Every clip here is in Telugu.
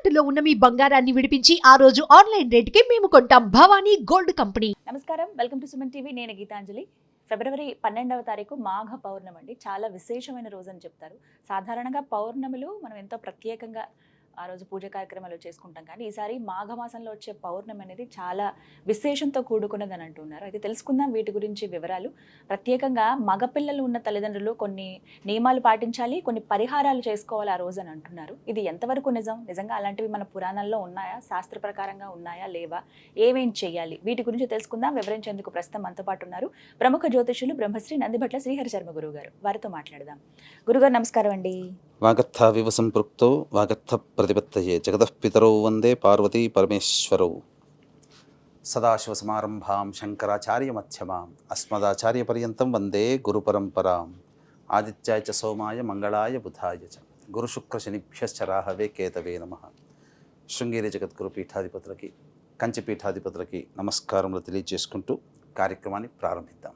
తాకట్టులో ఉన్న మీ బంగారాన్ని విడిపించి ఆ రోజు ఆన్లైన్ రేటుకి మేము కొంటాం. Bhavani gold company. నమస్కారం, వెల్కమ్ టు సుమన్ టీవీ. నేను గీతాంజలి. ఫిబ్రవరి 12వ తారీఖు మాఘ పౌర్ణమి అండి. చాలా విశేషమైన రోజు అని చెప్తారు. సాధారణంగా పౌర్ణమిలు మనం ఎంతో ప్రత్యేకంగా ఆ రోజు పూజ కార్యక్రమాలు చేసుకుంటాం, కానీ ఈసారి మాఘమాసంలో వచ్చే పౌర్ణమి అనేది చాలా విశేషంతో కూడుకున్నదని అంటున్నారు. అయితే తెలుసుకుందాం వీటి గురించి వివరాలు. ప్రత్యేకంగా మగపిల్లలు ఉన్న తల్లిదండ్రులు కొన్ని నియమాలు పాటించాలి, కొన్ని పరిహారాలు చేసుకోవాలి ఆ రోజు అని అంటున్నారు. ఇది ఎంతవరకు నిజం? నిజంగా అలాంటివి మన పురాణాల్లో ఉన్నాయా? శాస్త్ర ప్రకారంగా ఉన్నాయా లేవా? ఏమేం చేయాలి? వీటి గురించి తెలుసుకుందాం. వివరించేందుకు ప్రస్తుతం మనతో పాటు ఉన్నారు ప్రముఖ జ్యోతిషులు బ్రహ్మశ్రీ నందిభట్ల శ్రీహరి శర్మ గురువు గారు. వారితో మాట్లాడదాం. గురుగారు నమస్కారం అండి. వాగర్థ వివ సంపృక్తో వాగర్థ ప్రతిపత్తయే జగతః పితరౌ వందే పార్వతీ పరమేశ్వరౌ. సదాశివసమారంభాం శంకరాచార్య మధ్యమాం అస్మదాచార్య పర్యంతం వందే గురు పరంపరాం. ఆదిత్యాయ చ సోమాయ మంగళాయ బుధాయ చ గురుశుక్ర శనిభ్యశ్చ రాహవే కేతవే నమః. శృంగేరి జగద్గురు పీఠాధిపతులకి, కంచి పీఠాధిపతులకి నమస్కారములు తెలియజేసుకుంటూ కార్యక్రమాన్ని ప్రారంభిద్దాం.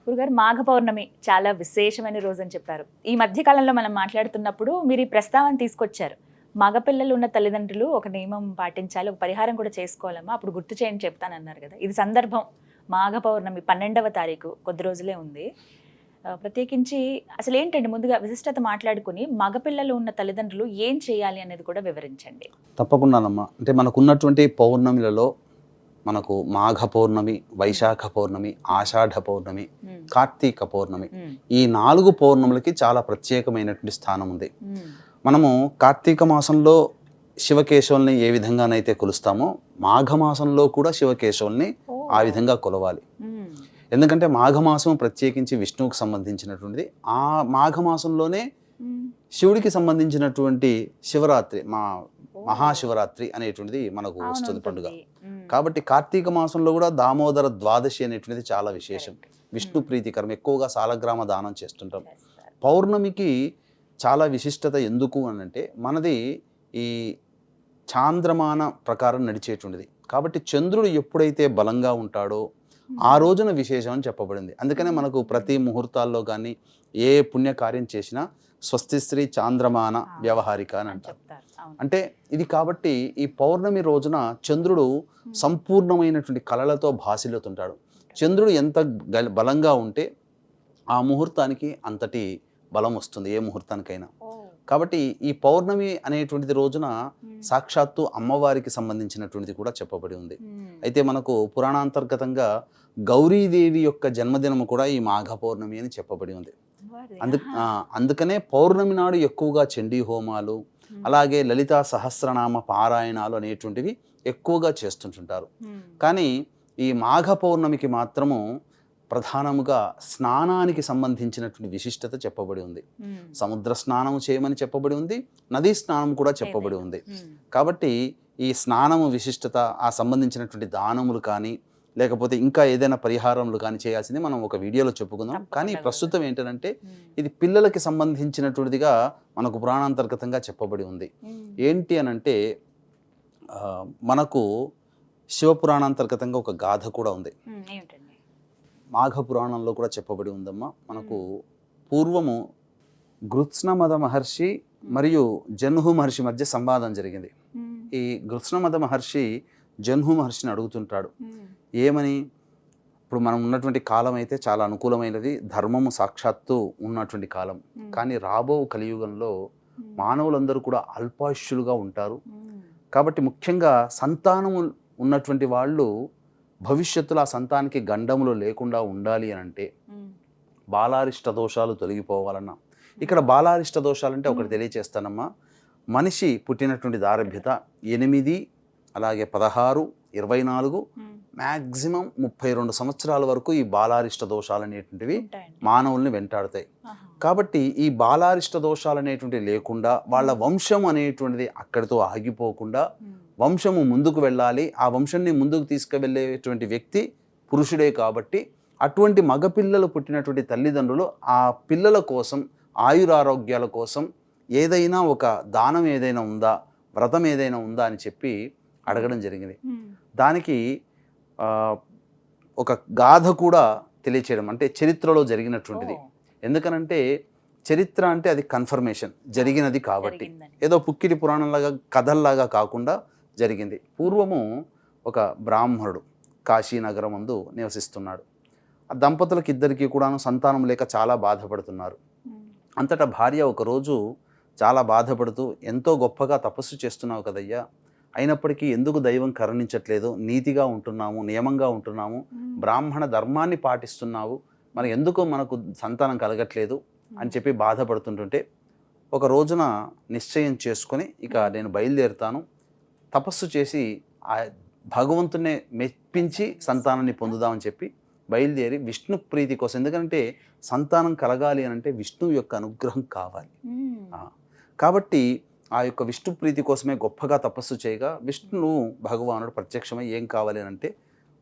గురుగారు, మాఘ పౌర్ణమి చాలా విశేషమైన రోజు అని చెప్పారు. ఈ మధ్యకాలంలో మనం మాట్లాడుతున్నప్పుడు మీరు ఈ ప్రస్తావన తీసుకొచ్చారు. మగపిల్లలు ఉన్న తల్లిదండ్రులు ఒక నియమం పాటించాలి, ఒక పరిహారం కూడా చేసుకోవాలమ్మా, అప్పుడు గుర్తు చేయండి చెప్తానన్నారు కదా. ఇది సందర్భం మాఘ పౌర్ణమి 12వ తారీఖు, కొద్ది రోజులే ఉంది. ప్రత్యేకించి అసలు ఏంటండి, ముందుగా విశిష్టత మాట్లాడుకుని మగపిల్లలు ఉన్న తల్లిదండ్రులు ఏం చేయాలి అనేది కూడా వివరించండి. తప్పకుండానమ్మా. అంటే మనకున్నటువంటి పౌర్ణమిలలో మనకు మాఘ పౌర్ణమి, వైశాఖ పౌర్ణమి, ఆషాఢ పౌర్ణమి, కార్తీక పౌర్ణమి, ఈ 4 పౌర్ణములకి చాలా ప్రత్యేకమైనటువంటి స్థానం ఉంది. మనము కార్తీక మాసంలో శివకేశవుల్ని ఏ విధంగానైతే కొలుస్తామో మాఘమాసంలో కూడా శివకేశవుల్ని ఆ విధంగా కొలవాలి. ఎందుకంటే మాఘమాసం ప్రత్యేకించి విష్ణువుకి సంబంధించినటువంటిది. ఆ మాఘమాసంలోనే శివుడికి సంబంధించినటువంటి శివరాత్రి, మహాశివరాత్రి అనేటువంటిది మనకు వస్తుంది పండుగ. కాబట్టి కార్తీక మాసంలో కూడా దామోదర ద్వాదశి అనేటువంటిది చాలా విశేషం, విష్ణు ప్రీతికరం. ఎక్కువగా సాలగ్రామ దానం చేస్తుంటాం. పౌర్ణమికి చాలా విశిష్టత ఎందుకు అనంటే మనది ఈ చాంద్రమాన ప్రకారం నడిచేటువంటిది. కాబట్టి చంద్రుడు ఎప్పుడైతే బలంగా ఉంటాడో ఆ రోజున విశేషం అని చెప్పబడింది. అందుకనే మనకు ప్రతి ముహూర్తాల్లో కానీ ఏ పుణ్యకార్యం చేసినా స్వస్తి శ్రీ చాంద్రమాన వ్యవహారిక అని అంటారు. అంటే ఇది కాబట్టి ఈ పౌర్ణమి రోజున చంద్రుడు సంపూర్ణమైనటువంటి కళలతో భాసిల్లుతుంటాడు. చంద్రుడు ఎంత బలంగా ఉంటే ఆ ముహూర్తానికి అంతటి బలం వస్తుంది, ఏ ముహూర్తానికైనా. కాబట్టి ఈ పౌర్ణమి అనేటువంటిది రోజున సాక్షాత్తు అమ్మవారికి సంబంధించినటువంటిది కూడా చెప్పబడి ఉంది. అయితే మనకు పురాణాంతర్గతంగా గౌరీదేవి యొక్క జన్మదినము కూడా ఈ మాఘ పౌర్ణమి అని చెప్పబడి ఉంది. అందుకనే పౌర్ణమి నాడు ఎక్కువగా చండీ హోమాలు, అలాగే లలితా సహస్రనామ పారాయణాలు అనేటువంటివి ఎక్కువగా చేస్తుంటుంటారు. కానీ ఈ మాఘ పౌర్ణమికి మాత్రము ప్రధానముగా స్నానానికి సంబంధించినటువంటి విశిష్టత చెప్పబడి ఉంది. సముద్ర స్నానము చేయమని చెప్పబడి ఉంది, నదీ స్నానం కూడా చెప్పబడి ఉంది. కాబట్టి ఈ స్నానము విశిష్టత, ఆ సంబంధించినటువంటి దానములు కానీ లేకపోతే ఇంకా ఏదైనా పరిహారములు కానీ చేయాల్సింది మనం ఒక వీడియోలో చెప్పుకుందాం. కానీ ప్రస్తుతం ఏంటంటే ఇది పిల్లలకి సంబంధించినటువంటిదిగా మనకు పురాణాంతర్గతంగా చెప్పబడి ఉంది. ఏంటి అనంటే మనకు శివపురాణాంతర్గతంగా ఒక గాథ కూడా ఉంది. మాఘ పురాణంలో కూడా చెప్పబడి ఉందమ్మా. మనకు పూర్వము గృత్స్నమద మహర్షి మరియు జన్హు మహర్షి మధ్య సంవాదం జరిగింది. ఈ గృత్స్నమద మహర్షి జన్హు మహర్షిని అడుగుతుంటాడు, ఏమని? ఇప్పుడు మనం ఉన్నటువంటి కాలం అయితే చాలా అనుకూలమైనది, ధర్మము సాక్షాత్తు ఉన్నటువంటి కాలం. కానీ రాబో కలియుగంలో మానవులందరూ కూడా అల్పాయుష్యులుగా ఉంటారు. కాబట్టి ముఖ్యంగా సంతానము ఉన్నటువంటి వాళ్ళు భవిష్యత్తులో ఆ సంతానానికి గండములు లేకుండా ఉండాలి అని అంటే బాలారిష్ట దోషాలు తొలగిపోవాలన్నా, ఇక్కడ బాలారిష్ట దోషాలంటే ఒకటి తెలియచేస్తానమ్మా. మనిషి పుట్టినటువంటి దారభ్యత 8, అలాగే 16, 24, మ్యాక్సిమం 32 సంవత్సరాల వరకు ఈ బాలారిష్ట దోషాలు అనేటువంటివి మానవుల్ని వెంటాడుతాయి. కాబట్టి ఈ బాలారిష్ట దోషాలు అనేటువంటివి లేకుండా వాళ్ళ వంశం అనేటువంటిది అక్కడితో ఆగిపోకుండా వంశము ముందుకు వెళ్ళాలి. ఆ వంశాన్ని ముందుకు తీసుకువెళ్ళేటువంటి వ్యక్తి పురుషుడే. కాబట్టి అటువంటి మగపిల్లలు పుట్టినటువంటి తల్లిదండ్రులు ఆ పిల్లల కోసం, ఆయురారోగ్యాల కోసం ఏదైనా ఒక దానం ఏదైనా ఉందా, వ్రతం ఏదైనా ఉందా అని చెప్పి అడగడం జరిగింది. దానికి ఒక గాథ కూడా తెలియచేయడం, అంటే చరిత్రలో జరిగినటువంటిది. ఎందుకనంటే చరిత్ర అంటే అది కన్ఫర్మేషన్ జరిగినది కాబట్టి, జరిగిందని. ఏదో పుక్కిడి పురాణంలాగా కథల్లాగా కాకుండా జరిగింది. పూర్వము ఒక బ్రాహ్మణుడు కాశీనగరం నందు నివసిస్తున్నాడు. ఆ దంపతులకు ఇద్దరికి కూడాను సంతానం లేక చాలా బాధపడుతున్నారు. అంతటా భార్య ఒకరోజు చాలా బాధపడుతూ, ఎంతో గొప్పగా తపస్సు చేస్తున్నావు కదయ్యా, అయినప్పటికీ ఎందుకు దైవం కరుణించట్లేదు, నీతిగా ఉంటున్నాము, నియమంగా ఉంటున్నాము, బ్రాహ్మణ ధర్మాన్ని పాటిస్తున్నావు, మరి ఎందుకు మనకు సంతానం కలగట్లేదు అని చెప్పి బాధపడుతుంటుంటే, ఒక రోజున నిశ్చయం చేసుకొని ఇక నేను బయలుదేరుతాను, తపస్సు చేసి ఆ భగవంతునే మెప్పించి సంతానాన్ని పొందుదామని చెప్పి బయలుదేరి విష్ణు ప్రీతి కోసం, ఎందుకంటే సంతానం కలగాలి అని అంటే విష్ణువు యొక్క అనుగ్రహం కావాలి. కాబట్టి ఆ యొక్క విష్ణు ప్రీతి కోసమే గొప్పగా తపస్సు చేయగా విష్ణువు భగవానుడు ప్రత్యక్షమై ఏం కావాలి అని అంటే,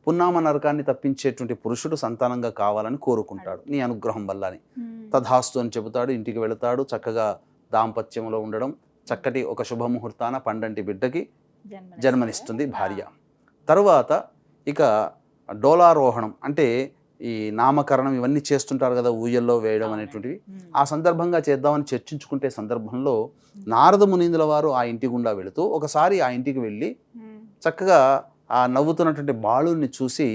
పున్నామ నరకాన్ని తప్పించేటువంటి పురుషుడు సంతానంగా కావాలని కోరుకుంటాడు నీ అనుగ్రహం వల్ల అని. తథాస్తు అని చెబుతాడు, ఇంటికి వెళతాడు, చక్కగా దాంపత్యంలో ఉండడం, చక్కటి ఒక శుభముహూర్తాన పండంటి బిడ్డకి జన్మనిస్తుంది భార్య. తరువాత ఇక డోలారోహణం అంటే ఈ నామకరణం ఇవన్నీ చేస్తుంటారు కదా, ఊయల్లో వేయడం అనేటువంటివి. ఆ సందర్భంగా చేద్దామని చర్చించుకుంటే సందర్భంలో నారద మునీంద్రుల వారు ఆ ఇంటి గుండా వెళుతూ ఒకసారి ఆ ఇంటికి వెళ్ళి చక్కగా ఆ నవ్వుతున్నటువంటి బాలుడిని చూసి,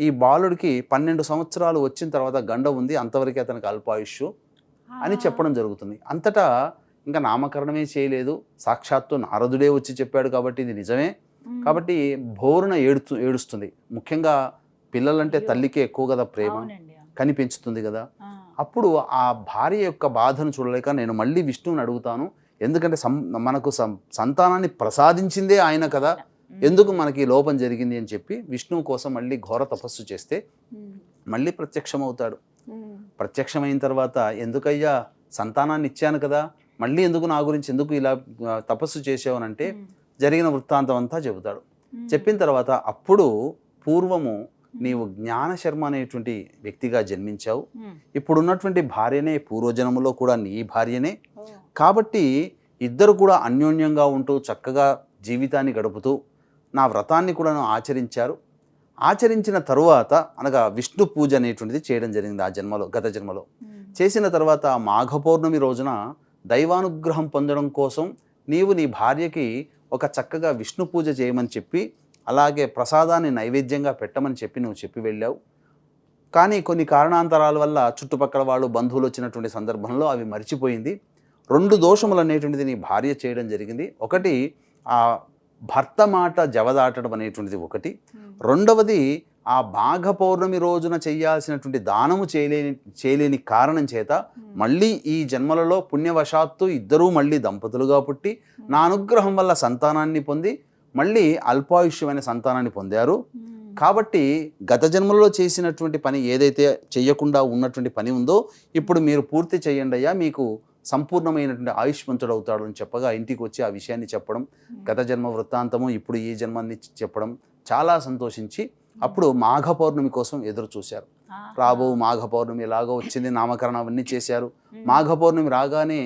ఈ బాలుడికి 12 సంవత్సరాలు వచ్చిన తర్వాత గండ ఉంది, అంతవరకే అతనికి అల్పాయుష్ అని చెప్పడం జరుగుతుంది. అంతటా ఇంకా నామకరణమే చేయలేదు, సాక్షాత్తు నారదుడే వచ్చి చెప్పాడు కాబట్టి ఇది నిజమే. కాబట్టి బోరున ఏడుస్తుంది. ముఖ్యంగా పిల్లలంటే తల్లికి ఎక్కువ కదా ప్రేమ, కని పెంచుతుంది కదా. అప్పుడు ఆ భార్య యొక్క బాధను చూడలేక, నేను మళ్ళీ విష్ణువుని అడుగుతాను, ఎందుకంటే మనకు సంతానాన్ని ప్రసాదించిందే ఆయన కదా, ఎందుకు మనకి లోపం జరిగింది అని చెప్పి విష్ణువు కోసం మళ్ళీ ఘోర తపస్సు చేస్తే మళ్ళీ ప్రత్యక్షమవుతాడు. ప్రత్యక్షమైన తర్వాత, ఎందుకయ్యా సంతానాన్ని ఇచ్చాను కదా, మళ్ళీ ఎందుకు నా గురించి ఎందుకు ఇలా తపస్సు చేసావనంటే జరిగిన వృత్తాంతం అంతా చెబుతాడు. చెప్పిన తర్వాత, అప్పుడు పూర్వము నీవు జ్ఞానశర్మ అనేటువంటి వ్యక్తిగా జన్మించావు, ఇప్పుడున్నటువంటి భార్యనే పూర్వజన్మలో కూడా నీ భార్యనే, కాబట్టి ఇద్దరు కూడా అన్యోన్యంగా ఉంటూ చక్కగా జీవితాన్ని గడుపుతూ నా వ్రతాన్ని కూడా ఆచరించారు. ఆచరించిన తరువాత అనగా విష్ణు పూజ అనేటువంటిది చేయడం జరిగింది ఆ జన్మలో, గత జన్మలో. చేసిన తర్వాత మాఘ పౌర్ణమి రోజున దైవానుగ్రహం పొందడం కోసం నీవు నీ భార్యకి ఒక చక్కగా విష్ణు పూజ చేయమని చెప్పి, అలాగే ప్రసాదాన్ని నైవేద్యంగా పెట్టమని చెప్పి నువ్వు చెప్పి వెళ్ళావు. కానీ కొన్ని కారణాంతరాల వల్ల చుట్టుపక్కల వాళ్ళు బంధువులు వచ్చినటువంటి సందర్భంలో అవి మర్చిపోయింది. 2 దోషములు అనేటువంటిది నీ భార్య చేయడం జరిగింది. ఒకటి, ఆ భర్త మాట జవదాటడం అనేటువంటిది ఒకటి. రెండవది, ఆ మాఘ పౌర్ణమి రోజున చేయాల్సినటువంటి దానము చేయలేని కారణం చేత మళ్ళీ ఈ జన్మలలో పుణ్యవశాత్తు ఇద్దరూ మళ్ళీ దంపతులుగా పుట్టి నా అనుగ్రహం వల్ల సంతానాన్ని పొంది మళ్ళీ అల్పాయుష్యమైన సంతానాన్ని పొందారు. కాబట్టి గత జన్మలో చేసినటువంటి పని ఏదైతే చెయ్యకుండా ఉన్నటువంటి పని ఉందో ఇప్పుడు మీరు పూర్తి చేయండి అయ్యా, మీకు సంపూర్ణమైనటువంటి ఆయుష్మంతుడు అవుతాడు అని చెప్పగా ఇంటికి వచ్చి ఆ విషయాన్ని చెప్పడం, గత జన్మ వృత్తాంతము ఇప్పుడు ఈ జన్మాన్ని చెప్పడం, చాలా సంతోషించి అప్పుడు మాఘ పౌర్ణమి కోసం ఎదురు చూశారు. రాబో మాఘ పౌర్ణమి ఎలాగో వచ్చింది, నామకరణం అవన్నీ చేశారు. మాఘ పౌర్ణమి రాగానే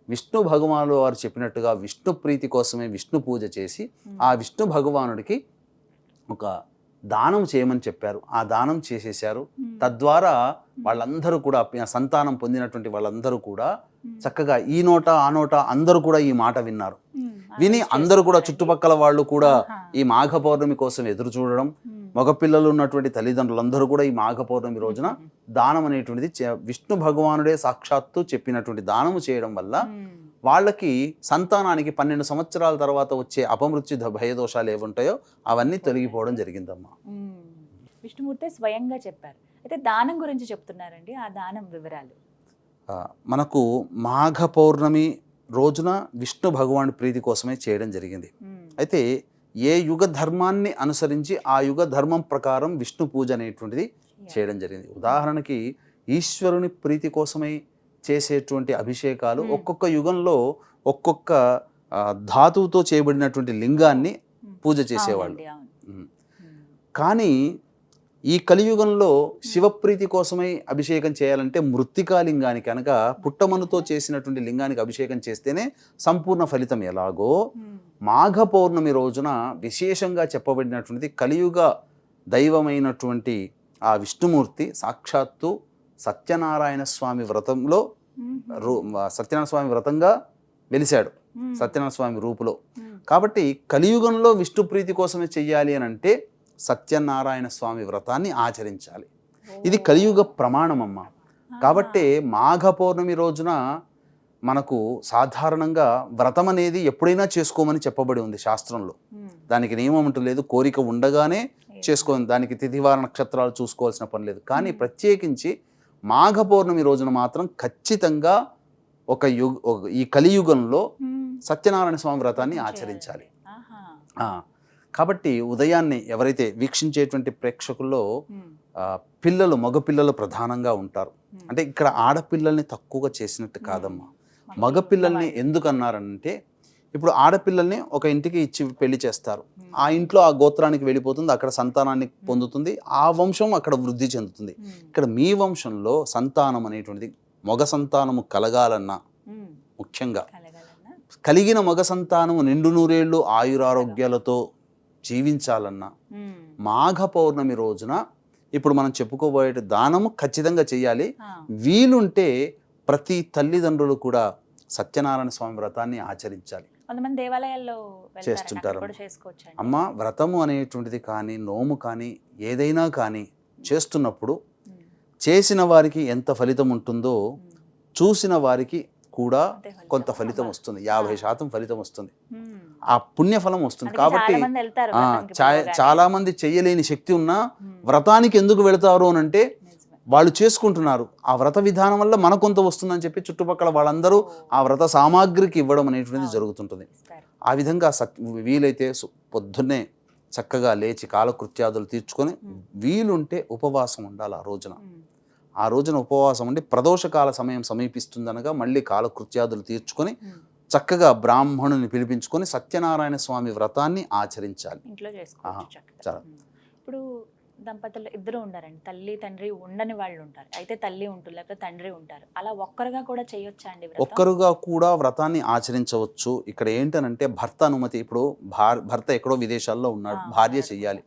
విష్ణు భగవానుడు వారు చెప్పినట్టుగా విష్ణు ప్రీతి కోసమే విష్ణు పూజ చేసి ఆ విష్ణు భగవానుడికి ఒక దానం చేయమని చెప్పారు. ఆ దానం చేసేశారు. తద్వారా వాళ్ళందరూ కూడా, సంతానం పొందినటువంటి వాళ్ళందరూ కూడా చక్కగా ఈ నోట ఆ నోట అందరూ కూడా ఈ మాట విన్నారు. విని అందరూ కూడా చుట్టుపక్కల వాళ్ళు కూడా ఈ మాఘ పౌర్ణమి కోసం ఎదురు చూడడం, మగపిల్లలు ఉన్నటువంటి తల్లిదండ్రులందరూ కూడా ఈ మాఘ పౌర్ణమి రోజున దానం అనేటువంటిది విష్ణు భగవానుడే సాక్షాత్తు చెప్పినటువంటి దానము చేయడం వల్ల వాళ్ళకి సంతానానికి 12 సంవత్సరాల తర్వాత వచ్చే అపమృత్యు భయదోషాలు ఏముంటాయో అవన్నీ తొలగిపోవడం జరిగిందమ్మా. విష్ణుమూర్తి స్వయంగా చెప్పారు. అయితే దానం గురించి చెప్తున్నారండి, ఆ దానం వివరాలు. మనకు మాఘ పౌర్ణమి రోజున విష్ణు భగవానుడి ప్రీతి కోసమే చేయడం జరిగింది. అయితే ఏ యుగ ధర్మాన్ని అనుసరించి ఆ యుగ ధర్మం ప్రకారం విష్ణు పూజ అనేటువంటిది చేయడం జరిగింది. ఉదాహరణకి ఈశ్వరుని ప్రీతి కోసమై చేసేటువంటి అభిషేకాలు ఒక్కొక్క యుగంలో ఒక్కొక్క ధాతువుతో చేయబడినటువంటి లింగాన్ని పూజ చేసేవాళ్ళు. కానీ ఈ కలియుగంలో శివప్రీతి కోసమై అభిషేకం చేయాలంటే మృత్తికాలింగానికి అనగా పుట్టమనుతో చేసినటువంటి లింగానికి అభిషేకం చేస్తేనే సంపూర్ణ ఫలితం. ఎలాగో మాఘ పౌర్ణమి రోజున విశేషంగా చెప్పబడినటువంటిది కలియుగ దైవమైనటువంటి ఆ విష్ణుమూర్తి సాక్షాత్తు సత్యనారాయణ స్వామి వ్రతంలో సత్యనారాయణ స్వామి వ్రతంగా వెలిశాడు సత్యనారాయణ స్వామి రూపులో. కాబట్టి కలియుగంలో విష్ణు ప్రీతి కోసమే చెయ్యాలి అని అంటే సత్యనారాయణ స్వామి వ్రతాన్ని ఆచరించాలి. ఇది కలియుగ ప్రమాణమమ్మ. కాబట్టి మాఘ పౌర్ణమి రోజున మనకు సాధారణంగా వ్రతం అనేది ఎప్పుడైనా చేసుకోమని చెప్పబడి ఉంది శాస్త్రంలో. దానికి నియమం అంటూ లేదు, కోరిక ఉండగానే చేసుకోవాలి, దానికి తిథివార నక్షత్రాలు చూసుకోవాల్సిన పని లేదు. కానీ ప్రత్యేకించి మాఘ పౌర్ణమి రోజున మాత్రం ఖచ్చితంగా ఈ కలియుగంలో సత్యనారాయణ స్వామి వ్రతాన్ని ఆచరించాలి. కాబట్టి ఉదయాన్నే ఎవరైతే వీక్షించేటువంటి ప్రేక్షకుల్లో పిల్లలు, మగపిల్లలు ప్రధానంగా ఉంటారు. అంటే ఇక్కడ ఆడపిల్లల్ని తక్కువగా చేసినట్టు కాదమ్మా. మగపిల్లల్ని ఎందుకు అన్నారంటే ఇప్పుడు ఆడపిల్లల్ని ఒక ఇంటికి ఇచ్చి పెళ్లి చేస్తారు, ఆ ఇంట్లో ఆ గోత్రానికి వెళ్ళిపోతుంది, అక్కడ సంతానాన్ని పొందుతుంది, ఆ వంశం అక్కడ వృద్ధి చెందుతుంది. ఇక్కడ మీ వంశంలో సంతానం అనేటువంటిది మగ సంతానము కలగాలన్నా, ముఖ్యంగా కలిగిన మగ సంతానము నిండు నూరేళ్లు ఆయురారోగ్యాలతో జీవించాలన్నా మాఘ పౌర్ణమి రోజున ఇప్పుడు మనం చెప్పుకోబోయే దానము ఖచ్చితంగా చేయాలి. వీలుంటే ప్రతి తల్లిదండ్రులు కూడా సత్యనారాయణ స్వామి వ్రతాన్ని ఆచరించాలి. కొంతమంది దేవాలయాల్లో చేస్తుంటారు. అమ్మ, వ్రతము అనేటువంటిది కానీ నోము కానీ ఏదైనా కానీ చేస్తున్నప్పుడు చేసిన వారికి ఎంత ఫలితం ఉంటుందో చూసిన వారికి కూడా కొంత ఫలితం వస్తుంది. 50% ఫలితం వస్తుంది, ఆ పుణ్యఫలం వస్తుంది. కాబట్టి చాలా మంది చెయ్యలేని శక్తి ఉన్నా వ్రతానికి ఎందుకు వెళతారు అని అంటే వాళ్ళు చేసుకుంటున్నారు, ఆ వ్రత విధానం వల్ల మనకు కొంత వస్తుందని చెప్పి చుట్టుపక్కల వాళ్ళందరూ ఆ వ్రత సామాగ్రికి ఇవ్వడం అనేటువంటిది జరుగుతుంటుంది. ఆ విధంగా వీలైతే పొద్దున్నే చక్కగా లేచి కాలకృత్యాదులు తీర్చుకొని వీలుంటే ఉపవాసం ఉండాలి. ఆ రోజున ఉపవాసం ఉండి ప్రదోషకాల సమయం సమీపిస్తుందనగా మళ్ళీ కాలకృత్యాదులు తీర్చుకొని చక్కగా బ్రాహ్మణుని పిలిపించుకొని సత్యనారాయణ స్వామి వ్రతాన్ని ఆచరించాలి. ఇప్పుడు దంపతులు ఇద్దరు ఉండారండి, తల్లి తండ్రి ఉండని వాళ్ళు ఉంటారు, అయితే తల్లి ఉంటుంది లేకపోతే తండ్రి ఉంటారు, అలా ఒక్కరుగా కూడా చేయొచ్చా అండి? ఒక్కరుగా కూడా వ్రతాన్ని ఆచరించవచ్చు. ఇక్కడ ఏంటనంటే భర్త అనుమతి. ఇప్పుడు భర్త ఎక్కడో విదేశాల్లో ఉన్నాడు, భార్య చెయ్యాలి.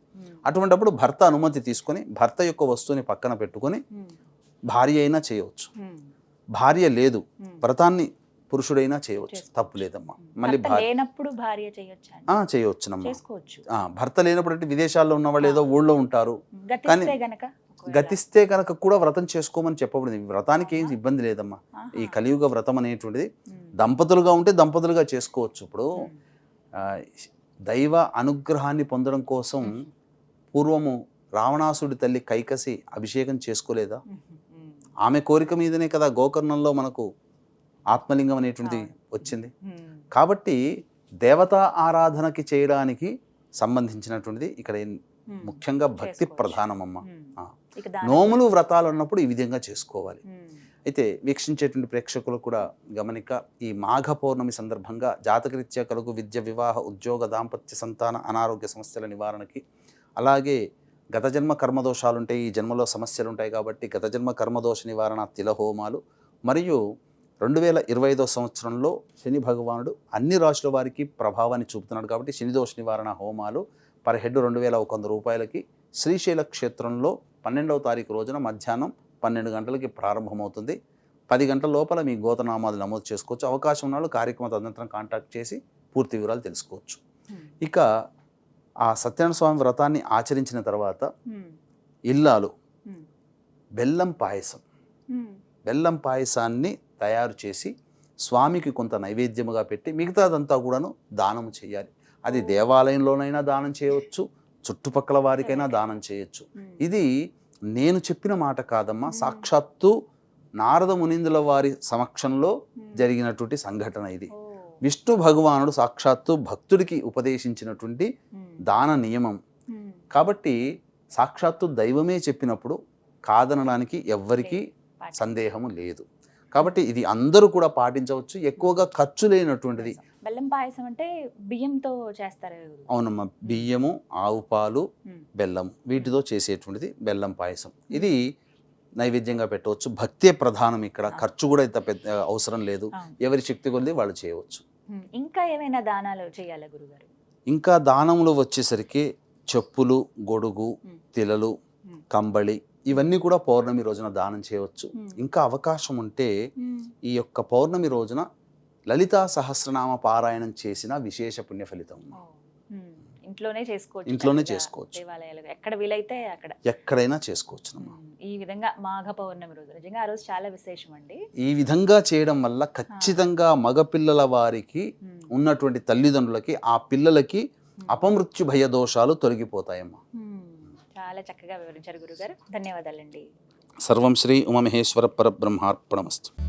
అటువంటిప్పుడు భర్త అనుమతి తీసుకొని భర్త యొక్క వస్తువుని పక్కన పెట్టుకొని భార్య అయినా చేయవచ్చు. భార్య లేదు, వ్రతాన్ని పురుషుడైనా చేయవచ్చు, తప్పు లేదమ్మా. మళ్ళీ లేనప్పుడు భార్య చేయవచ్చునమ్మా. భర్త లేనప్పుడు అంటే విదేశాల్లో ఉన్న వాళ్ళు ఏదో ఊళ్ళో ఉంటారు, కానీ గతిస్తే కనుక కూడా వ్రతం చేసుకోమని చెప్పబడింది. వ్రతానికి ఏం ఇబ్బంది లేదమ్మా. ఈ కలియుగ వ్రతం అనేటువంటిది దంపతులుగా ఉంటే దంపతులుగా చేసుకోవచ్చు. ఇప్పుడు దైవ అనుగ్రహాన్ని పొందడం కోసం పూర్వము రావణాసుడి తల్లి కైకసి అభిషేకం చేసుకోలేదా? ఆమె కోరిక మీదనే కదా గోకర్ణంలో మనకు ఆత్మలింగం అనేటువంటిది వచ్చింది. కాబట్టి దేవతా ఆరాధనకి చేయడానికి సంబంధించినటువంటిది ఇక్కడ ముఖ్యంగా భక్తి ప్రధానమమ్మ. నోములు వ్రతాలు అన్నప్పుడు ఈ విధంగా చేసుకోవాలి. అయితే వీక్షించేటువంటి ప్రేక్షకులు కూడా గమనిక, ఈ మాఘ పౌర్ణమి సందర్భంగా జాతకరీత్యా కలుగు విద్య, వివాహ, ఉద్యోగ, దాంపత్య, సంతాన, అనారోగ్య సమస్యల నివారణకి, అలాగే గత జన్మ కర్మదోషాలు ఉంటాయి, ఈ జన్మలో సమస్యలు ఉంటాయి కాబట్టి గత జన్మ కర్మదోష నివారణ తిలహోమాలు, మరియు 2025 సంవత్సరంలో శని భగవానుడు అన్ని రాశుల వారికి ప్రభావాన్ని చూపుతున్నాడు కాబట్టి శనిదోష నివారణ హోమాలు పర్ హెడ్ 2100 రూపాయలకి శ్రీశైల క్షేత్రంలో 12వ తారీఖు రోజున మధ్యాహ్నం 12 గంటలకి ప్రారంభమవుతుంది. 10 గంటల లోపల మీ గోతనామాలు నమోదు చేసుకోవచ్చు. అవకాశం ఉన్న వాళ్ళు కార్యక్రమ తదనంతరం కాంటాక్ట్ చేసి పూర్తి వివరాలు తెలుసుకోవచ్చు. ఇక ఆ సత్యనారాయణ స్వామి వ్రతాన్ని ఆచరించిన తర్వాత ఇల్లాలు బెల్లం పాయసాన్ని తయారు చేసి స్వామికి కొంత నైవేద్యముగా పెట్టి మిగతాదంతా కూడాను దానం చేయాలి. అది దేవాలయంలోనైనా దానం చేయవచ్చు, చుట్టుపక్కల వారికైనా దానం చేయొచ్చు. ఇది నేను చెప్పిన మాట కాదమ్మా, సాక్షాత్తు నారద మునీంద్రుల వారి సమక్షంలో జరిగినటువంటి సంఘటన ఇది. విష్ణు భగవానుడు సాక్షాత్తు భక్తుడికి ఉపదేశించినటువంటి దాన నియమం కాబట్టి సాక్షాత్తు దైవమే చెప్పినప్పుడు కాదనడానికి ఎవ్వరికీ సందేహము లేదు. కాబట్టి ఇది అందరూ కూడా పాటించవచ్చు. ఎక్కువగా ఖర్చు లేనటువంటిది. బెల్లం పాయసం అంటే బియ్యంతో చేస్తారు. అవునమ్మా, బియ్యము, ఆవు పాలు, బెల్లం వీటితో చేసేటువంటిది బెల్లం పాయసం. ఇది నైవేద్యంగా పెట్టవచ్చు. భక్తే ప్రధానం. ఇక్కడ ఖర్చు కూడా ఇంత పెద్ద అవసరం లేదు. ఎవరి శక్తి కొద్ది వాళ్ళు చేయవచ్చు. ఇంకా ఏమైనా దానాలు చేయాలా గురుగారు? ఇంకా దానములు వచ్చేసరికి చెప్పులు, గొడుగు, తిలలు, కంబళి ఇవన్నీ కూడా పౌర్ణమి రోజున దానం చేయవచ్చు. ఇంకా అవకాశం ఉంటే ఈ యొక్క పౌర్ణమి రోజున లలితా సహస్రనామ పారాయణం చేసిన విశేష పుణ్య ఫలితం. ఇంట్లోనే చేసుకోవచ్చు. ఇంట్లోనే చేసుకోవచ్చు. దేవాలయాలు ఎక్కడ వీలైతే అక్కడ ఎక్కడైనా చేసుకోవచ్చు. ఈ విధంగా మాఘ పౌర్ణమి రోజు నిజంగా ఆ రోజు చాలా విశేషం అండి. ఈ విధంగా చేయడం వల్ల ఖచ్చితంగా మగపిల్లల వారికి ఉన్నటువంటి తల్లిదండ్రులకి ఆ పిల్లలకి అపమృత్యు భయ దోషాలు తొలగిపోతాయమ్మా. చాలా చక్కగా వివరించారు గురుగారు. ధన్యవాదాలండి. సర్వం శ్రీ ఉమామహేశ్వర పరబ్రహ్మార్పణమస్తు.